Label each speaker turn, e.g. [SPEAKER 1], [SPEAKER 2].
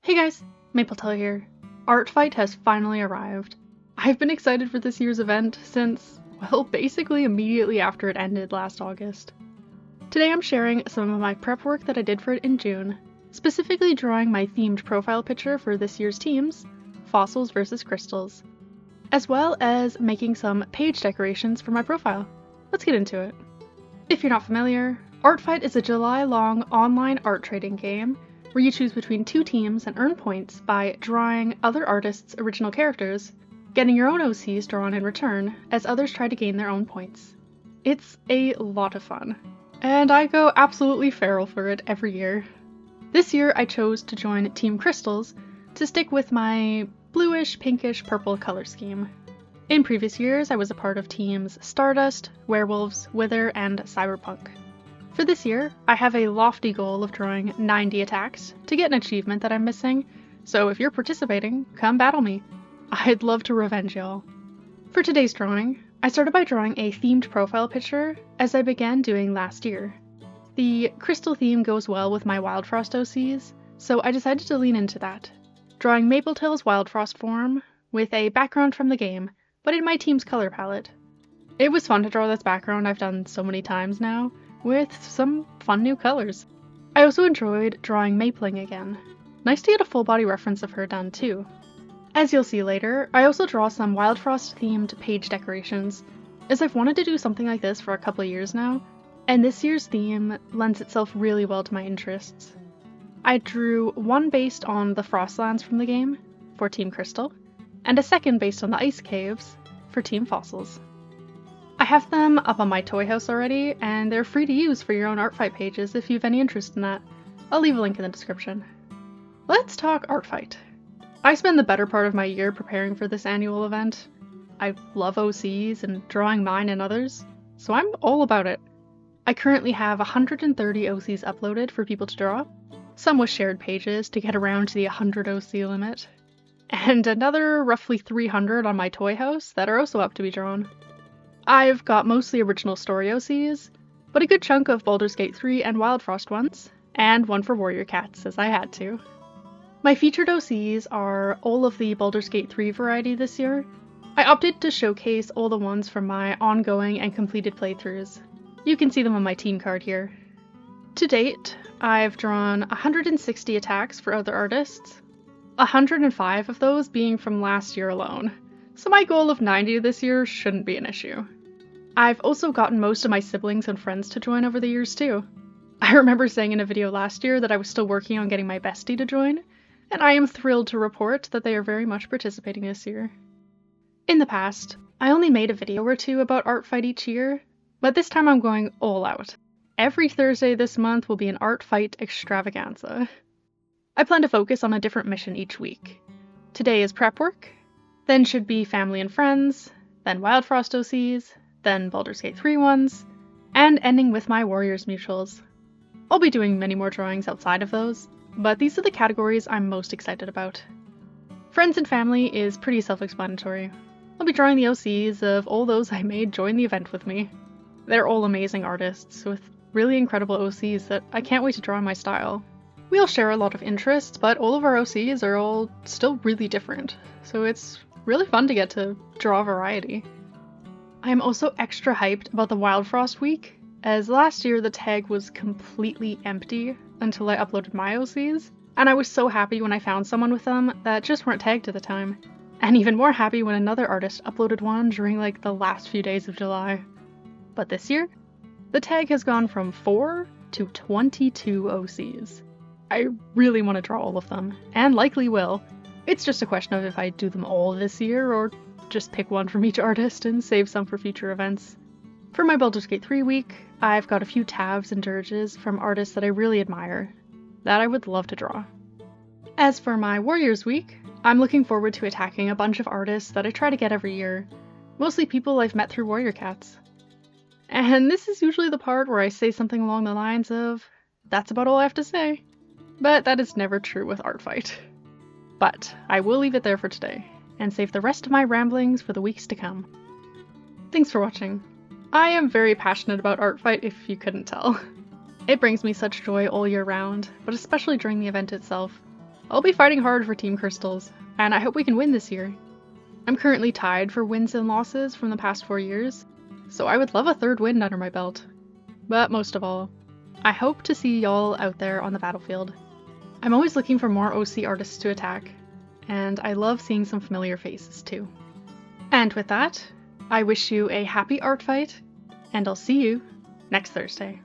[SPEAKER 1] Hey guys, Mapletail here. Art Fight has finally arrived. I've been excited for this year's event since, well, basically immediately after it ended last August. Today I'm sharing some of my prep work that I did for it in June, specifically drawing my themed profile picture for this year's teams, fossils versus crystals, as well as making some page decorations for my profile. Let's get into it. If you're not familiar, Art Fight is a July-long online art trading game where you choose between two teams and earn points by drawing other artists' original characters, getting your own OCs drawn in return as others try to gain their own points. It's a lot of fun, and I go absolutely feral for it every year. This year I chose to join Team Crystals to stick with my bluish, pinkish, purple color scheme. In previous years I was a part of teams Stardust, Werewolves, Wither, and Cyberpunk. For this year, I have a lofty goal of drawing 90 attacks to get an achievement that I'm missing, so if you're participating, come battle me. I'd love to revenge y'all. For today's drawing, I started by drawing a themed profile picture as I began doing last year. The crystal theme goes well with my Wild Frost OCs, so I decided to lean into that, drawing Mapletail's Wild Frost form with a background from the game, but in my team's color palette. It was fun to draw this background I've done so many times now, with some fun new colors. I also enjoyed drawing Mapling again. Nice to get a full body reference of her done too. As you'll see later, I also draw some Wild Frost themed page decorations, as I've wanted to do something like this for a couple of years now, and this year's theme lends itself really well to my interests. I drew one based on the Frostlands from the game, for Team Crystal, and a second based on the Ice Caves, for Team Fossils. I have them up on my toy house already, and they're free to use for your own Art Fight pages if you have any interest in that. I'll leave a link in the description. Let's talk Art Fight. I spend the better part of my year preparing for this annual event. I love OCs and drawing mine and others, so I'm all about it. I currently have 130 OCs uploaded for people to draw, some with shared pages to get around to the 100 OC limit, and another roughly 300 on my toy house that are also up to be drawn. I've got mostly original story OCs, but a good chunk of Baldur's Gate 3 and Wild Frost ones, and one for Warrior Cats, as I had to. My featured OCs are all of the Baldur's Gate 3 variety this year. I opted to showcase all the ones from my ongoing and completed playthroughs. You can see them on my team card here. To date, I've drawn 160 attacks for other artists, 105 of those being from last year alone, so my goal of 90 this year shouldn't be an issue. I've also gotten most of my siblings and friends to join over the years too. I remember saying in a video last year that I was still working on getting my bestie to join, and I am thrilled to report that they are very much participating this year. In the past, I only made a video or two about Art Fight each year, but this time I'm going all out. Every Thursday this month will be an Art Fight extravaganza. I plan to focus on a different mission each week. Today is prep work, then should be family and friends, then Wild Frost OCs, then Baldur's Gate 3 ones, and ending with my Warriors mutuals. I'll be doing many more drawings outside of those, but these are the categories I'm most excited about. Friends and family is pretty self-explanatory. I'll be drawing the OCs of all those I made join the event with me. They're all amazing artists with really incredible OCs that I can't wait to draw in my style. We all share a lot of interests, but all of our OCs are all still really different, so it's really fun to get to draw variety. I am also extra hyped about the Wild Frost week, as last year the tag was completely empty until I uploaded my OCs, and I was so happy when I found someone with them that just weren't tagged at the time, and even more happy when another artist uploaded one during like the last few days of July. But this year, the tag has gone from 4 to 22 OCs. I really want to draw all of them, and likely will. It's just a question of if I do them all this year, or just pick one from each artist and save some for future events. For my Baldur's Gate 3 week, I've got a few tabs and dirges from artists that I really admire, that I would love to draw. As for my Warriors week, I'm looking forward to attacking a bunch of artists that I try to get every year, mostly people I've met through Warrior Cats. And this is usually the part where I say something along the lines of, "That's about all I have to say." But that is never true with Art Fight. But I will leave it there for today, and save the rest of my ramblings for the weeks to come. Thanks for watching. I am very passionate about Art Fight if you couldn't tell. It brings me such joy all year round, but especially during the event itself. I'll be fighting hard for Team Crystals, and I hope we can win this year. I'm currently tied for wins and losses from the past 4 years, so I would love a third win under my belt. But most of all, I hope to see y'all out there on the battlefield. I'm always looking for more OC artists to attack, and I love seeing some familiar faces too. And with that, I wish you a happy art fight, and I'll see you next Thursday.